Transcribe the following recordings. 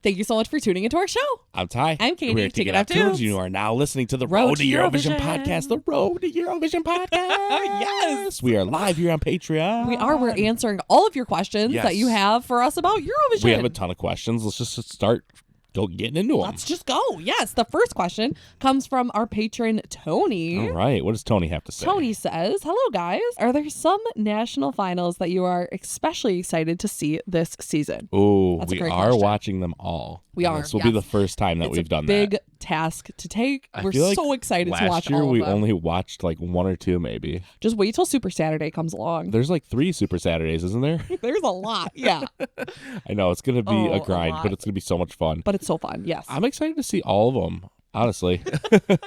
Thank you so much for tuning into our show. I'm Ty. I'm Katie. We're TKToptunes. You are now listening to the Road to Eurovision podcast. The Road to Eurovision podcast. Yes. We are live here on Patreon. We are. We're answering all of your questions that you have for us about Eurovision. We have a ton of questions. Let's just start getting into them. Let's just go. Yes. The first question comes from our patron, Tony. All right. What does Tony have to say? Tony says, hello, guys. Are there some national finals that you are especially excited to see this season? Ooh, That's a we great are question. watching them all. We are. This will be the first time that we've done that. It's a big task to take. We're feel like so excited to watch last year all of we them. only watched like one or two maybe. Just wait till Super Saturday comes along. There's like 3 Super Saturdays, isn't there? There's a lot. Yeah. I know. It's going to be Oh, a a grind, lot. but it's going to be so much fun. But it's so fun. Yes. I'm excited to see all of them, honestly.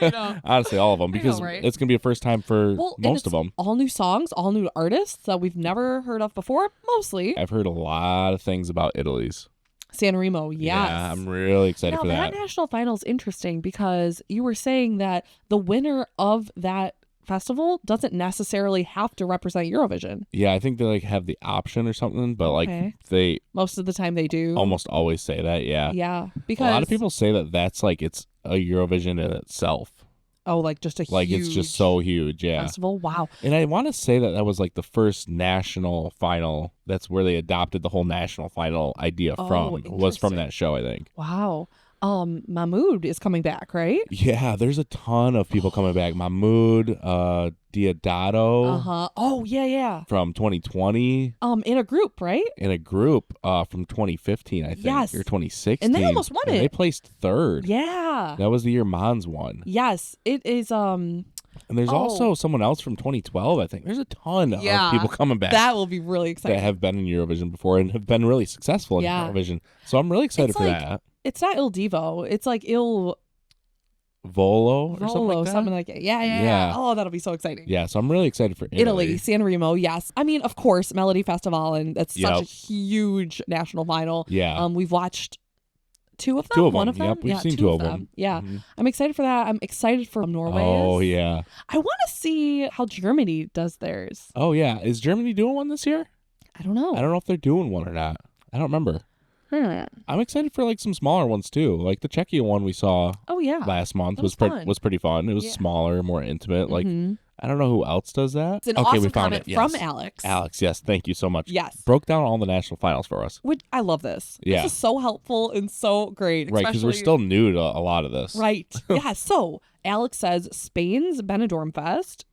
I know. Honestly, all of them, because right? it's going to be a first time for most of them. All new songs, all new artists that we've never heard of before, mostly. I've heard a lot of things about Italy's. San Remo, yes. Yeah, I'm really excited for that. That national final is interesting because you were saying that the winner of that festival doesn't necessarily have to represent Eurovision. Yeah, I think they like have the option or something, but Okay. they Most of the time they do. almost always say that, yeah. Yeah, because A lot of people say that that's like it's a Eurovision in itself. Oh, like just a Like huge it's just so huge, yeah. festival. Wow. And I want to say that was like the first national final. That's where they adopted the whole national final idea Oh, from. Was from interesting. that show, I think. Wow. Mahmood is coming back, right? Yeah, there's a ton of people coming back. Mahmood, Diodato Uh-huh. Oh, yeah. from 2020, In a group, right? in a group from 2015, I think, Yes. or 2016. And they almost won And it. They placed third. Yeah. That was the year Mons won. Yes, it is. And there's also someone else from 2012, I think. There's a ton of people coming back That will be really exciting. that have been in Eurovision before and have been really successful in Yeah. Eurovision. So I'm really excited It's for like- that. It's not Il Divo. It's like Il Volo or something Volo, like that? something like it. Yeah. Yeah. Oh, that'll be so exciting. Yeah, so I'm really excited for Italy, San Remo, yes. I mean, of course, Melody Festival, and that's such a Yep. huge national final. Yeah. We've watched 2 of them. 2 of One them. of them. Yep, we've yeah, seen 2 2 of them. Yeah, Mhm. I'm excited for that. I'm excited for Norway. Oh, yeah. I want to see how Germany does theirs. Oh, yeah. Is Germany doing one this year? I don't know. I don't know if they're doing one or not. I don't remember. I'm excited for like some smaller ones too. Like the Czechia one we saw Oh yeah. last month That was was pretty fun. It was Yeah. smaller, more intimate. Like Mhm. I don't know who else does that. It's an okay, awesome we found comment it. from Yes. Alex. Alex, yes, thank you so much. Yes. Broke down all the national finals for us. Which I love this. Yeah. This is so helpful and so great. Right, because we're especially- still new to a lot of this. Right. Yeah. So Alex says Spain's Benidorm Fest.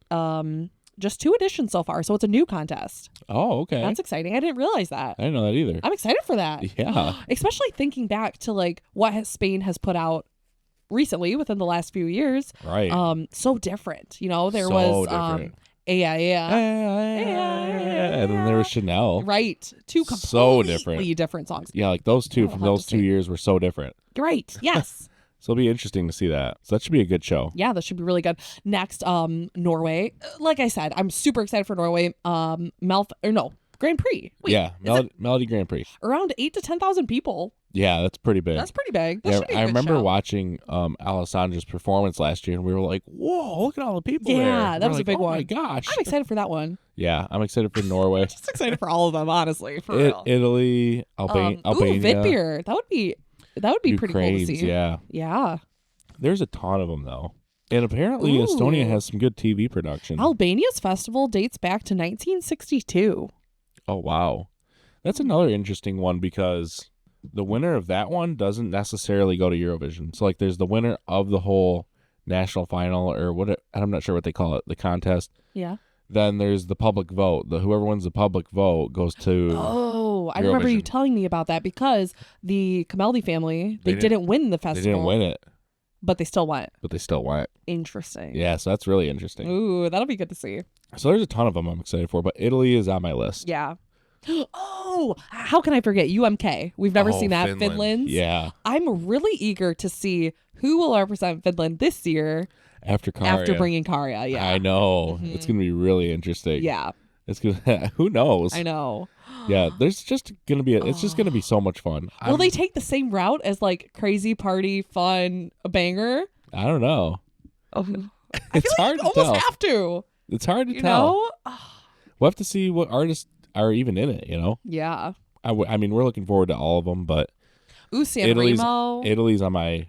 Just 2 editions so far, so it's a new contest. Oh, okay. That's exciting. I didn't realize that. I didn't know that either. I'm excited for that. Yeah. Especially thinking back to like what Spain has put out recently within the last few years. Right. So different. You know, there So was different. yeah. And then there was Chanel. Right. 2 So completely different songs. Yeah, like those two I'll from have to those 2 see. years were so different. Right. Yes. So it'll be interesting to see that. So that should be a good show. Yeah, that should be really good. Next, Norway. Like I said, I'm super excited for Norway. Grand Prix. Wait, Yeah, Melody Grand Prix. around 8 to 10,000 people. Yeah, that's pretty big. That's pretty big. That Yeah, should be a I good remember show. watching Alessandra's performance last year, and we were like, "Whoa, look at all the people there!" Yeah, And that we're was a like, big oh one. my gosh! I'm excited for that one. Yeah, I'm excited for Norway, Just excited for all of them, honestly. For real. Italy, Albania, Ooh, Vidbeer. That would be pretty cool to Ukraine's, see. Yeah, Yeah. there's a ton of them though, and apparently Ooh. Estonia has some good TV production. Albania's festival dates back to 1962. Oh wow, that's another interesting one because the winner of that one doesn't necessarily go to Eurovision. So like, there's the winner of the whole national final or what I'm not sure what they call it, the contest. Yeah. Then there's the public vote. Whoever wins the public vote goes to. Oh, I remember you Eurovision. telling me about that because the Cameldi family, they They didn't win the They festival. didn't win it, But they still went. but they still went. Interesting. Yeah, so that's really interesting. Ooh, that'll be good to see. So there's a ton of them I'm excited for, but Italy is on my list. Yeah. Oh, how can I forget UMK? We've never seen that. Finland's. Yeah, I'm really eager to see who will represent Finland this year after Karya. after bringing Karya. Yeah. I know. It's going to be really interesting. Yeah, It's gonna. Who knows? I know. Yeah, there's just gonna be. It's just gonna be so much fun. Will they take the same route as like crazy party fun a banger? I don't know. Oh, I It's feel hard like to you almost tell. have to. It's hard to You tell. know? We'll have to see what artists are even in it. You know. Yeah. I mean, we're looking forward to all of them, but Ooh, San Remo. Italy's on my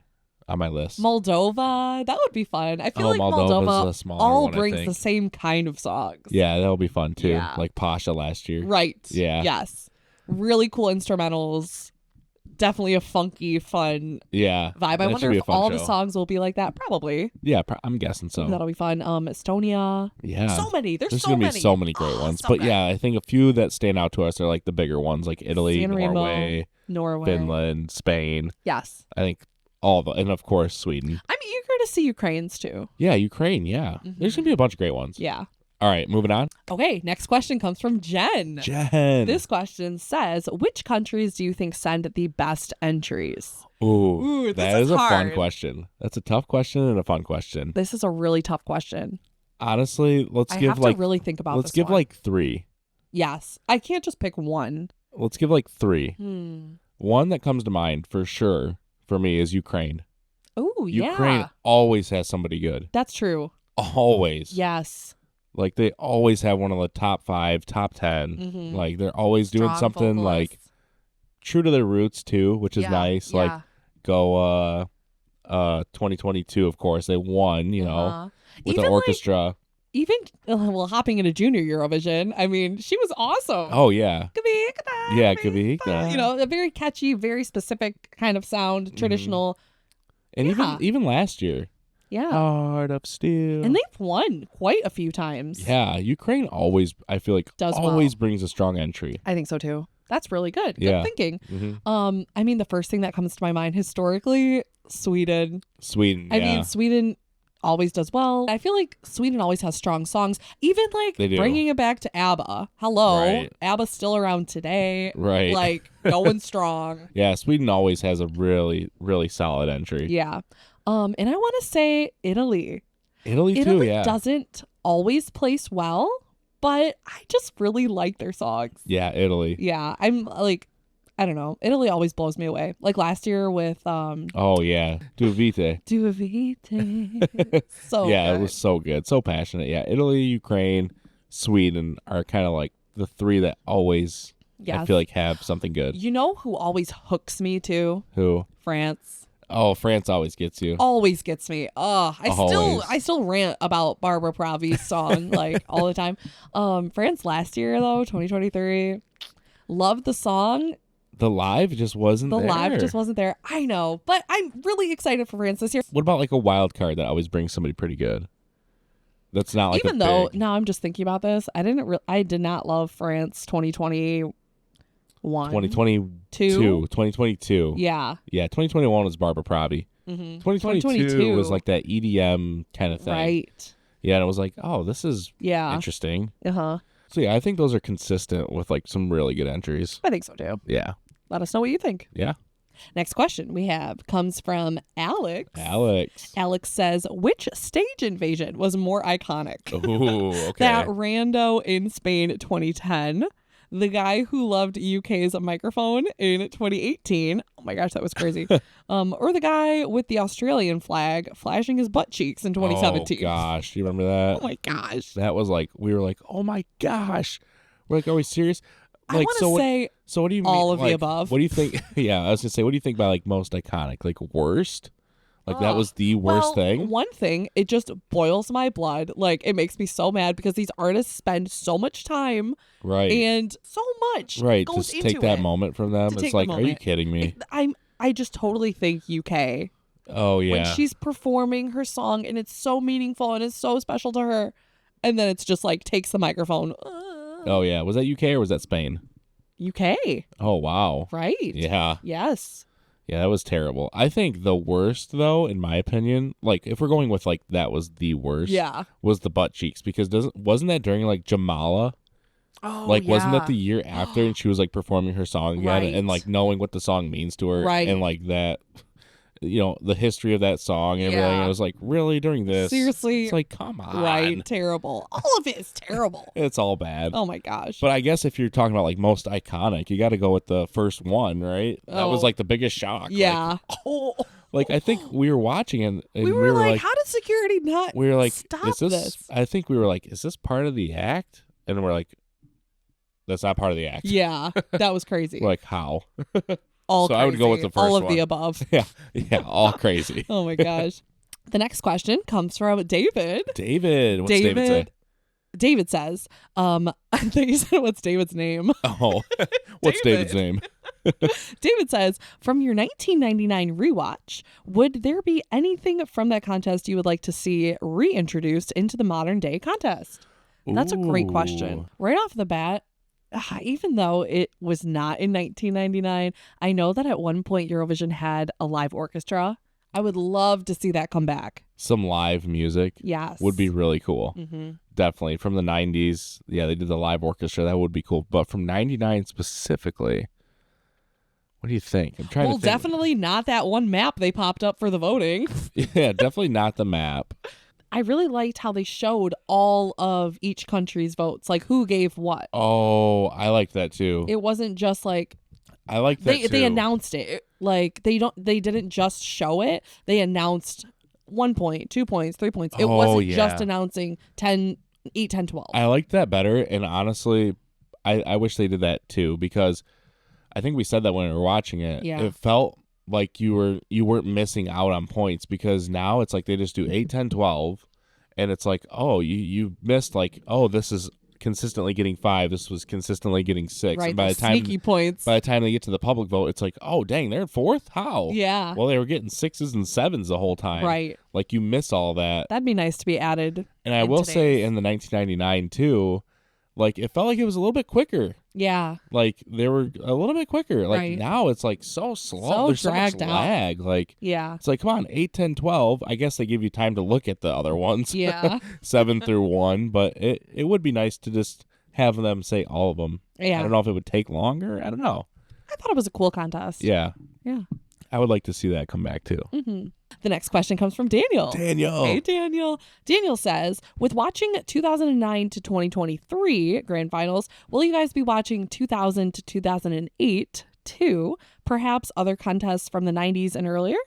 list. Moldova. That would be fun. I feel like Moldova's Moldova a smaller all one, I brings think. the same kind of songs. Yeah, that'll be fun too. Yeah. Like Pasha last year. Right. Yeah. Yes. Really cool instrumentals. Definitely a funky, fun Yeah. vibe. I that wonder should be if a fun all show. the songs will be like that. Probably. Yeah, I'm guessing so. That'll be fun. Estonia. Yeah. So many. There's so gonna many. be so many great ones. so But good. yeah, I think a few that stand out to us are like the bigger ones, like Italy, San Remo, Norway, Finland, Spain. Yes. I think all of them, and of course Sweden. I'm eager to see Ukraine's too. Yeah, Ukraine. Yeah, there's gonna be a bunch of great ones. Yeah. All right, moving on. Okay, next question comes from Jen. Jen. This question says, which countries do you think send the best entries? Ooh, this that is is a fun hard. question. That's a tough question and a fun question. This is a really tough question. Honestly, let's I give have like to really think about let's this give one. like 3. Yes. I can't just pick one. Let's give like 3. One that comes to mind for sure for me is Ukraine. Oh, yeah. Ukraine always has somebody good. That's true. Always. Yes. Like they always have one of the top 5, top 10. Like they're always doing Strong something like vocalists. true to their roots too, which is Yeah, nice. yeah. Like go 2022, of course. They won, you know, with Even the like- orchestra. Even, well, hopping into Junior Eurovision, I mean, she was awesome. Oh yeah. Yeah, Kavika. You know, a very catchy, very specific kind of sound, traditional. And Yeah. even last year. Yeah. Heart of Steel. And they've won quite a few times. Yeah, Ukraine always, I feel like, Does always well. brings a strong entry. I think so too. That's really good. Yeah. Good thinking. Mhm. I mean, the first thing that comes to my mind historically, Sweden. Sweden, I yeah. mean, Sweden always does well. I feel like Sweden always has strong songs. Even like They do. bringing it back to ABBA. Hello. Right. ABBA's still around today. Right. Like going strong. Yeah, Sweden always has a really, really solid entry. Yeah. And I want to say Italy. Italy too, Italy yeah. doesn't always place well, but I just really like their songs. Yeah, Italy. Yeah, I'm like, I don't know. Italy always blows me away. Like last year with Oh yeah, Due Vite. Due Vite. So Yeah, good. it was so good, so passionate. Yeah, Italy, Ukraine, Sweden are kind of like the 3 that always I Yes. feel like have something good. You know who always hooks me too? Who? France. Oh, France always gets you. Always gets me. Always. I still rant about Barbara Pravi's song like all the time. France last year though, 2023. Loved the song. The live just wasn't The there. live just wasn't there. I know, but I'm really excited for France this year. What about like a wild card that always brings somebody pretty good? That's not like Even a though big... now I'm just thinking about this, I did not love France 2021. 2022. Yeah. Yeah, 2021 was Barbara Pravi. 2022 was like that EDM kind of thing. Right. Yeah, and it was like, oh, this is Yeah. interesting. Uh-huh. So yeah, I think those are consistent with like some really good entries. I think so too. Yeah. Let us know what you think. Yeah. Next question we have comes from Alex. Alex. Says, which stage invasion was more iconic? Ooh, okay. That rando in Spain 2010, the guy who loved UK's microphone in 2018. Oh my gosh, that was crazy. Or the guy with the Australian flag flashing his butt cheeks in 2017. Oh gosh, do you remember that? Oh my gosh. That was like, we were like, oh my gosh. We're like, are we serious? I Like, want so to what, say so what do you all mean? of the like, above. What do you think? Yeah, I was gonna say, what do you think by like most iconic? Like worst? Like that was the worst thing? One thing, it just boils my blood. Like it makes me so mad because these artists spend so much time Right. and so much Right. goes Just into take that it. moment from them. To It's take the like, are you moment. kidding me? I just totally think UK. Oh yeah. When she's performing her song and it's so meaningful and it's so special to her, and then it's just like takes the microphone. Oh yeah. Was that UK or was that Spain? UK, Oh wow. right? Yeah. Yes. Yeah, that was terrible. I think the worst though, in my opinion, like if we're going with like that was the worst, Yeah. was the butt cheeks because wasn't that during like Jamala? Oh, Like wasn't yeah. that the year after and she was like performing her song again Right. and like knowing what the song means to her Right. and like that, you know, the history of that song and everything. Yeah. I was like, really during this? Seriously? It's like, come on. Right? Terrible. All of it is terrible. It's all bad. Oh my gosh. But I guess if you're talking about like most iconic, you got to go with the first one, right? That was Oh. like the biggest shock. Yeah. Oh. Like I think we were watching and We were like, how does security not we were like, stop is this? this? I think we were like, is this part of the act? And we're like, that's not part of the act. Yeah. That was crazy. We're like, how? all So crazy. I would go with the first all of one. the above. Yeah, all crazy. Oh my gosh. The next question comes from David. David, what's David say? David says, I think you said, what's David's name? Oh, what's David's name? David says, from your 1999 rewatch, would there be anything from that contest you would like to see reintroduced into the modern day contest? That's a great question. Right off the bat, even though it was not in 1999, I know that at one point Eurovision had a live orchestra. I would love to see that come back. Some live music. Yes. Would be really cool. Mm-hmm. Definitely. From the 90s, yeah, they did the live orchestra. That would be cool. But from 99 specifically, what do you think? I'm trying to think. Definitely not that one map they popped up for the voting. Yeah, definitely not the map. I really liked how they showed all of each country's votes, like who gave what. Oh, I liked that too. It wasn't just like I like that too. They announced it. Like they didn't just show it. They announced 1 point, 2 points, 3 points. It wasn't just announcing 10, 8, 10, 12. I liked that better, and honestly, I wish they did that too, because I think we said that when we were watching it. Yeah. It felt like you weren't missing out on points, because now it's like they just do 8, 10, 12, and it's like, oh, you missed, like, oh, this is consistently getting 5, this was consistently getting 6. Right, and by the time sneaky points. By the time they get to the public vote, it's like, oh dang, they're in 4th? How? Yeah. Well, they were getting 6s and 7s the whole time. Right. Like, you miss all that. That'd be nice to be added. And I will say in the 1999 too, like, it felt like it was a little bit quicker. Yeah. Like, they were a little bit quicker. Like, Right. now it's like so slow. So There's dragged so much out. lag. Like, Yeah. it's like, come on, 8, 10, 12. I guess they give you time to look at the other ones. Yeah. 7 through 1. But it would be nice to just have them say all of them. Yeah. I don't know if it would take longer. I don't know. I thought it was a cool contest. Yeah. Yeah. I would like to see that come back too. Mm-hmm. The next question comes from Daniel. Daniel. Hey, Daniel. Daniel says, with watching 2009 to 2023 grand finals, will you guys be watching 2000 to 2008 too? Perhaps other contests from the 90s and earlier?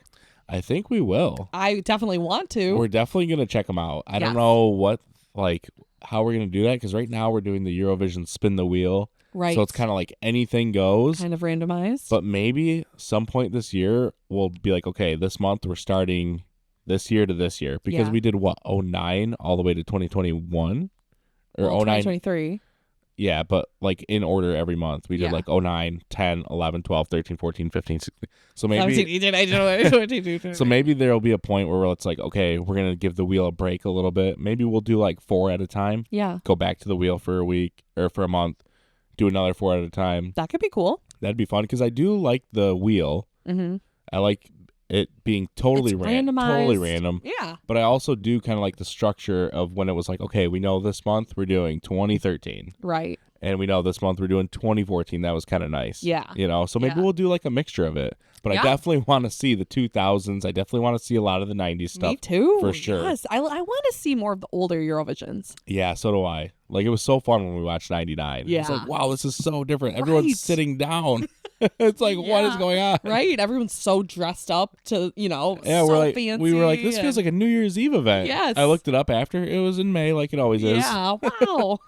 I think we will. I definitely want to. We're definitely going to check them out. I don't Yes. know how we're going to do that, because right now we're doing the Eurovision Spin the Wheel. Right. So it's kind of like anything goes. kind of randomized. But maybe some point this year we'll be like, okay, this month we're starting this year to this year, because Yeah. we did 09 all the way to 2021 or 09. 2023. Yeah, but like in order every month. We did Yeah. like 09, 10, 11, 12, 13, 14, 15, 16. So maybe 17, 18, so maybe there'll be a point where it's like, okay, we're going to give the wheel a break a little bit. Maybe we'll do like 4 at a time. Yeah. Go back to the wheel for a week or for a month. Do another 4 at a time. That could be cool. That'd be fun, because I do like the wheel. Mm-hmm. I like it being totally It's random. randomized. Totally random. Yeah. But I also do kind of like the structure of when it was like, okay, we know this month we're doing 2013. Right. And we know this month we're doing 2014. That was kind of nice. Yeah. So maybe Yeah. we'll do like a mixture of it. But Yeah. I definitely want to see the 2000s. I definitely want to see a lot of the 90s stuff. Me too. For sure. Yes. I want to see more of the older Eurovisions. Yeah, so do I. Like, it was so fun when we watched 99. It's Yeah. like, wow, this is so different. Everyone's Right. sitting down. It's like, what is Yeah. going on? Right? Everyone's so dressed up to, Yeah, so we're like, fancy. we were like, this feels like a New Year's Eve event. Yes. I looked it up after. It was in May, like it always is. Yeah. Wow.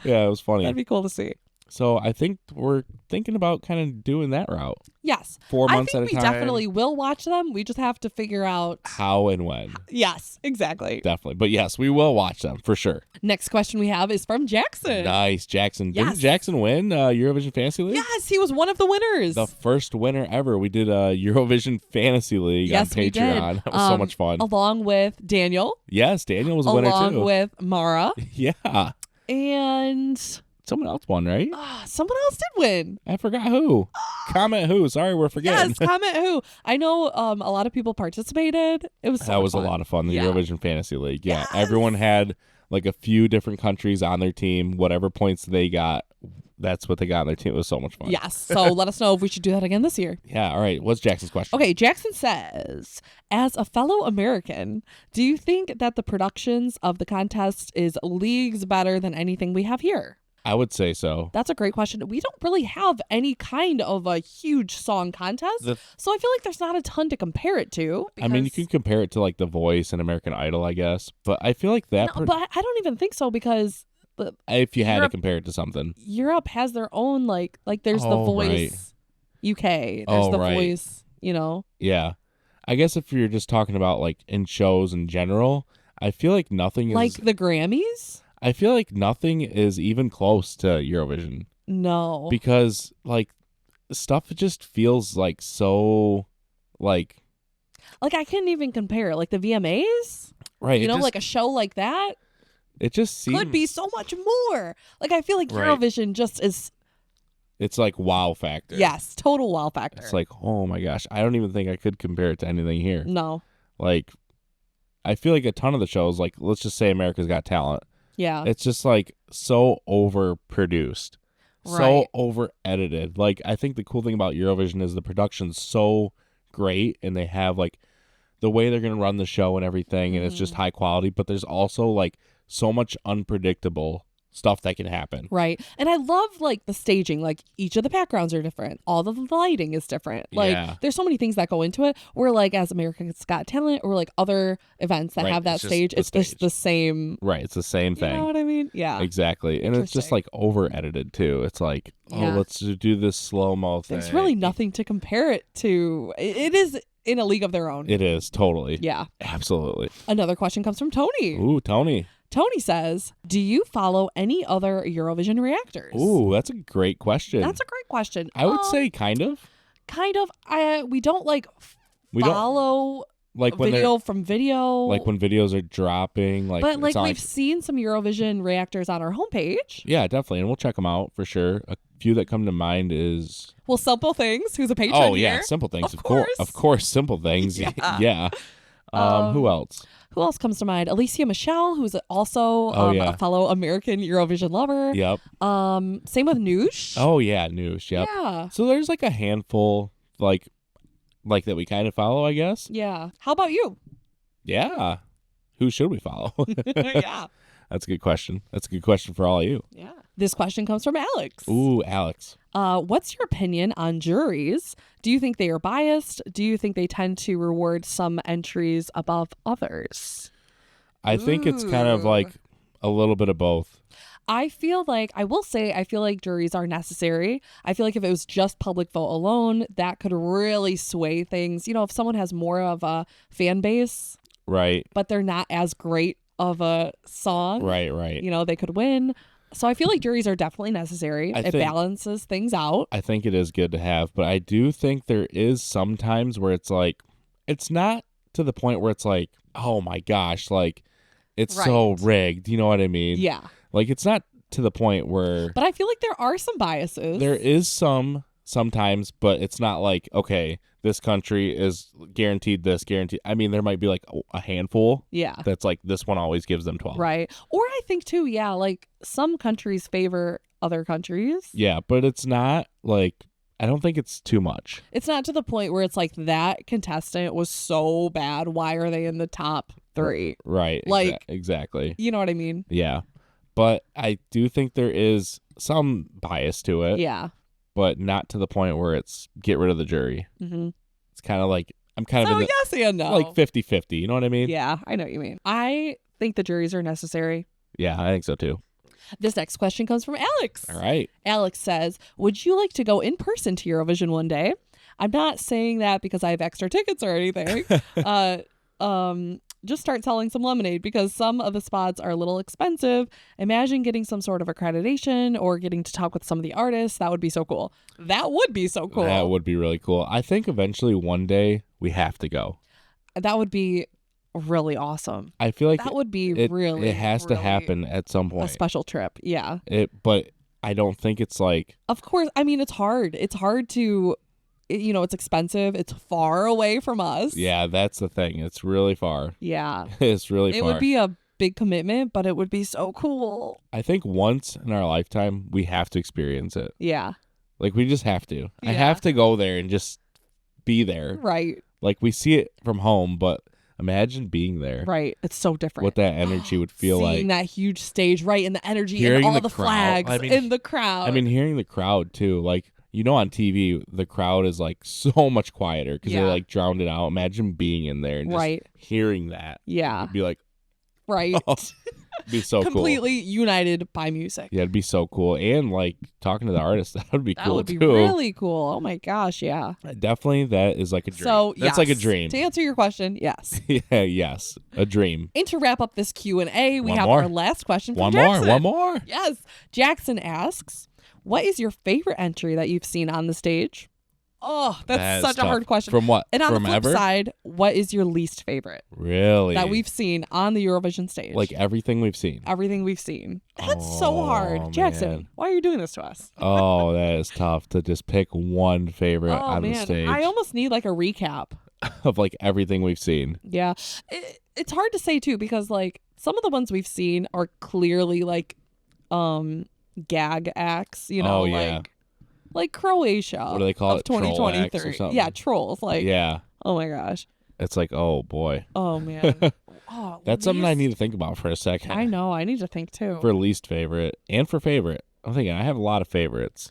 Yeah, it was funny. That'd be cool to see. So I think we're thinking about kind of doing that route. Yes. 4 I months think at a we time. definitely will watch them. We just have to figure out. How and when. Yes, exactly. Definitely. But yes, we will watch them for sure. Next question we have is from Jackson. Nice. Jackson. Yes. Didn't Jackson win Eurovision Fantasy League? Yes, he was one of the winners. The first winner ever. We did a Eurovision Fantasy League Yes, on we did. Patreon. That was so much fun. Along with Daniel. Yes, Daniel was a winner Along too. with Mara. Yeah. And Someone else won, right? someone else did win. I forgot who. Comment who. Sorry, we're forgetting. Yes, comment who. I know a lot of people participated. It was so That was fun. a lot of fun. The Yeah. Eurovision Fantasy League. Yeah. Yes. Everyone had like a few different countries on their team. Whatever points they got, that's what they got on their team. It was so much fun. Yes. So let us know if we should do that again this year. Yeah. All right. What's Jackson's question? Okay, Jackson says, as a fellow American, do you think that the productions of the contest is leagues better than anything we have here? I would say so. That's a great question. We don't really have any kind of a huge song contest, so I feel like there's not a ton to compare it to. I mean, you can compare it to like The Voice and American Idol, I guess. But I feel like that. No, but I don't even think so, because if you had to Europe- compare it to something. Europe has their own like there's The Oh, Voice. right. UK. There's Oh, The right. Voice, Yeah. I guess if you're just talking about like in shows in general, I feel like nothing like is the Grammys. I feel like nothing is even close to Eurovision No, because like stuff just feels like so like like I couldn't even compare. Like the VMAs, right. like a show like that It just seems could be so much more. Like I feel like Right. Eurovision just is It's like wow factor. yes, total wow factor. It's like, oh my gosh, I don't even think I could compare it to anything here. no, Like, I feel like a ton of the shows, like let's just say America's Got Talent, yeah, it's just like so overproduced, so Right. over edited. Like, I think the cool thing about Eurovision is the production's so great, and they have like the way they're gonna run the show and everything, and it's just high quality. But there's also like so much unpredictable stuff that can happen. right. And I love like the staging. Like each of the backgrounds are different. All the lighting is different. Like Yeah. there's so many things that go into it. Where like as America's Got Talent or like other events that Right, have that it's just stage, the it's just stage. the same. Right, it's the same You thing. know what I mean? Yeah. Exactly. And it's just Interesting. like over edited too. It's like, Yeah. oh, let's do this slow mo thing. There's really nothing to compare it to. It is in a league of their own. It is totally. Yeah. Absolutely. Another question comes from Tony. Ooh, Tony. Tony says, "Do you follow any other Eurovision reactors?" Ooh, that's a great question. That's a great question. I would say kind of. kind of. We don't like We don't follow like when video from video. like when videos are dropping. Like, but it's like not we've seen some Eurovision reactors on our homepage. yeah, definitely, and we'll check them out for sure. A few that come to mind is Well, Simple Things, who's a patron oh yeah, here. Simple Things, Of course. of course, Simple Things. Yeah. Yeah. Who else? Who else comes to mind? Alicia Michelle, who's also Oh, yeah. a fellow American Eurovision lover. Yep. Same with Noosh. Oh yeah, Noosh. Yep. Yeah. So there's like a handful like that we kind of follow, I guess. Yeah. How about you? Yeah. Who should we follow? Yeah. That's a good question. That's a good question for all of you. Yeah. This question comes from Alex. Ooh, Alex. What's your opinion on juries? Do you think they are biased? Do you think they tend to reward some entries above others? I think it's kind of like a little bit of both. I feel like juries are necessary. I feel like if it was just public vote alone, that could really sway things. If someone has more of a fan base, Right. but they're not as great of a song, Right. they could win. So I feel like juries are definitely necessary. It balances things out. I think it is good to have, but I do think there is sometimes where it's like, it's not to the point where it's like, oh my gosh, like it's so Right. rigged. You know what I mean? Yeah. Like it's not to the point where But I feel like there are some biases. there is sometimes, but it's not like, okay, this country is guaranteed this, guaranteed. I mean, there might be like a handful Yeah. that's like this one always gives them 12. Right. Or I think too, yeah, like some countries favor other countries. Yeah, but it's not like, I don't think it's too much. It's not to the point where it's like that contestant was so bad. Why are they in the top 3? Right. Like- exactly. You know what I mean? Yeah. But I do think there is some bias to it, Yeah. but not to the point where it's get rid of the jury. Mm-hmm. It's kind of like, I'm kind of So in the, yes and no. like 50-50. You know what I mean? Yeah, I know what you mean. I think the juries are necessary. Yeah, I think so too. This next question comes from Alex. All right. Alex says, would you like to go in person to Eurovision one day? I'm not saying that because I have extra tickets or anything. Just start selling some lemonade because some of the spots are a little expensive. Imagine getting some sort of accreditation or getting to talk with some of the artists. That would be so cool. That would be so cool. That would be really cool. I think eventually one day we have to go. That would be really awesome. I feel like That would be it has to really happen at some a point. special trip. Yeah. But I don't think it's like, Of course. I mean, it's hard. It's hard to, it's expensive. It's far away from us. yeah, that's the thing. It's really far. Yeah. It's really It far. would be a big commitment, but it would be so cool. I think once in our lifetime we have to experience it. Yeah. Like we just have to. I Yeah. have to go there and just be there. Right. Like we see it from home, but imagine being there. Right. It's so different. What that energy would feel Seeing like. that huge stage, right, and the energy Hearing and all the the crowd. flags I mean, in the crowd. I mean, hearing the crowd too. Like, on TV, the crowd is like so much quieter because Yeah. they like drowned it out. Imagine being in there and just Right. hearing that. Yeah. You'd be like, Right. oh, Be so completely united by music. Yeah, it'd be so cool. And like talking to the artist, that would be That cool would be too. really cool. Oh my gosh, yeah. Definitely, that is like a dream. So that's like a yes. dream. To answer your question, yes. Yeah, yes, a dream. And to wrap up this Q&A, we One have more. our last question from One Jackson. more. Yes. Jackson asks, what is your favorite entry that you've seen on the stage? Oh, that's such a hard question. From what? And on From the flip ever? side, what is your least favorite Really? that we've seen on the Eurovision stage? Like everything we've seen. Everything we've seen. That's so Oh, hard. Jackson, man. why are you doing this to us? Oh, that is tough to just pick one favorite Oh, on man. the stage I almost need like a recap. of like everything we've seen. Yeah. It's hard to say too because like some of the ones we've seen are clearly like gag acts, you know, Oh, yeah. like Croatia. What do they call of it? Troll acts or 2023. something? Yeah, trolls. Like, Yeah. oh my gosh. It's like, oh boy. Oh man. Oh, That's something I least- need to think about for a second. I know. I need to think too. For least favorite and for favorite. I'm thinking I have a lot of favorites.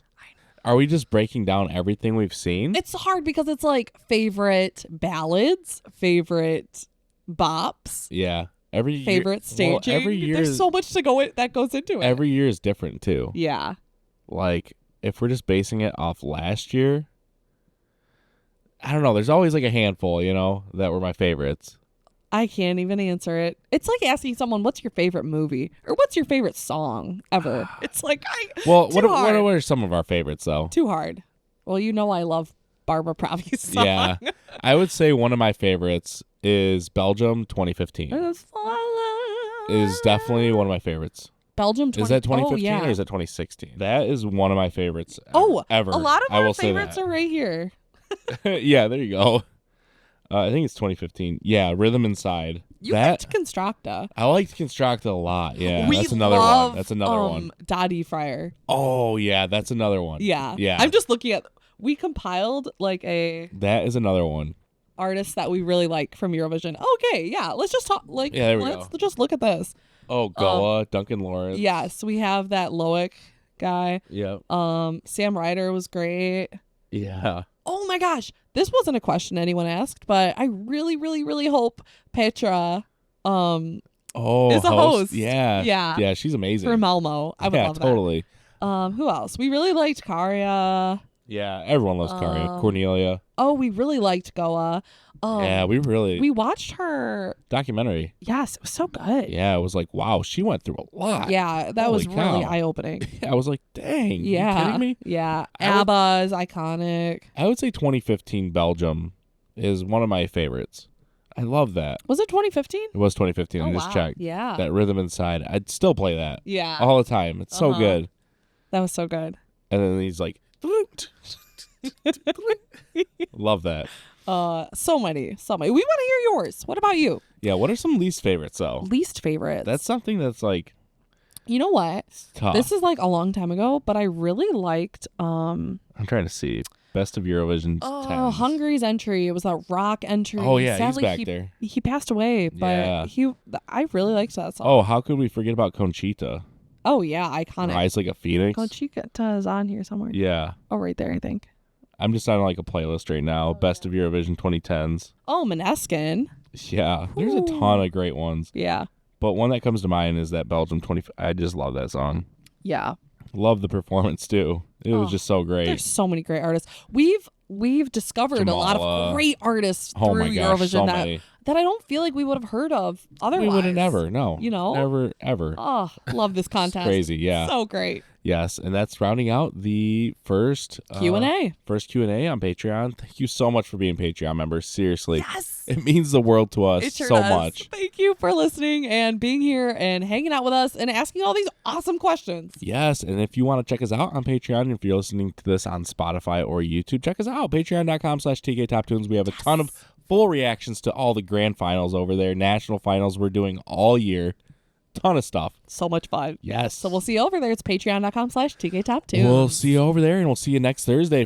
Are we just breaking down everything we've seen? It's hard because it's like favorite ballads, favorite bops, Yeah. Every year, favorite staging. Well, every year, There's so much that goes into it. every year is different too. Yeah. Like if we're just basing it off last year, I don't know. There's always like a handful, you know, that were my favorites. I can't even answer it. It's like asking someone, what's your favorite movie? Or what's your favorite song ever? It's like, Well, Too hard. what are some of our favorites though? too hard. Well, you know I love Barbara Pravi's song. Yeah. I would say one of my favorites is Belgium 2015. Is definitely one of my favorites. Belgium 20... Is that 2015 oh, yeah. or is that 2016? That is one of my favorites ever. A lot of I our will say favorites that. are right here. Yeah, there you go. I think it's 2015. Yeah, Rhythm Inside. You that picked Constructa. I liked Constructa a lot. Yeah, We that's another love, one. That's another one. Dottie Fryer. Oh yeah, that's another one. Yeah. Yeah. I'm just looking at... We compiled like a That is another one. artist that we really like from Eurovision. Okay, yeah. Let's just talk. Like, Yeah, there we let's go. just look at this. Oh, Goa, Duncan Lawrence. Yes, we have that Loic guy. Yep. Sam Ryder was great. Yeah. Oh my gosh, this wasn't a question anyone asked, but I really, really, really hope Petra Oh, is a host. Yeah. Yeah. Yeah, she's amazing. for Malmo. I would yeah, love totally. that. Who else? We really liked Karia. Yeah, everyone loves Karia. Cornelia. Oh, we really liked Goa. Yeah, we We watched her. documentary. Yes, it was so good. Yeah, it was like, wow, she went through a lot. Yeah, that Holy was really cow. eye-opening. Yeah, I was like, dang. Yeah. You kidding me? Yeah. I would- ABBA is iconic. I would say 2015 Belgium is one of my favorites. I love that. Was it 2015? It was 2015. I Oh, just wow. checked. Yeah. That Rhythm Inside. I'd still play that Yeah. all the time. It's so Uh-huh. good. That was so good. And then he's like, love that. So many. We want to hear yours. What about you? Yeah, what are some least favorites though? Least favorites. That's something that's like You know what? tough. This is like a long time ago, but I really liked I'm trying to see. Best of Eurovision 10s. Hungary's entry. It was a rock entry. Oh yeah, Sadly, he's back there. He passed away, but Yeah. I really liked that song. Oh, how could we forget about Conchita? Oh yeah, iconic. Rise Like a Phoenix. Conchita is on here somewhere. Yeah. Oh, right there, I think. I'm just on like a playlist right now. Best of Eurovision 2010s. Oh, Maneskin. Yeah. There's a ton of great ones. Yeah. But one that comes to mind is that Belgium 20. I just love that song. Yeah. Love the performance too. It was just so great. There's so many great artists. We've discovered a lot Jamala. of great artists Oh through my gosh, Eurovision so that many. that I don't feel like we would have heard of otherwise. We would have never. No. You know? Never, ever. Oh, love this contest. Crazy. Yeah. So great. Yes. And that's rounding out the first Q&A. First Q&A on Patreon. Thank you so much for being Patreon members. Seriously. Yes. It means the world to us It sure so does. much. Thank you for listening and being here and hanging out with us and asking all these awesome questions. Yes, and if you want to check us out on Patreon, if you're listening to this on Spotify or YouTube, check us out, patreon.com/tktoptunes. We have a ton of full reactions to all the grand finals over there, national finals we're doing all year. Ton of stuff. So much fun. Yes. So we'll see you over there. It's patreon.com/tktoptunes. We'll see you over there, and we'll see you next Thursday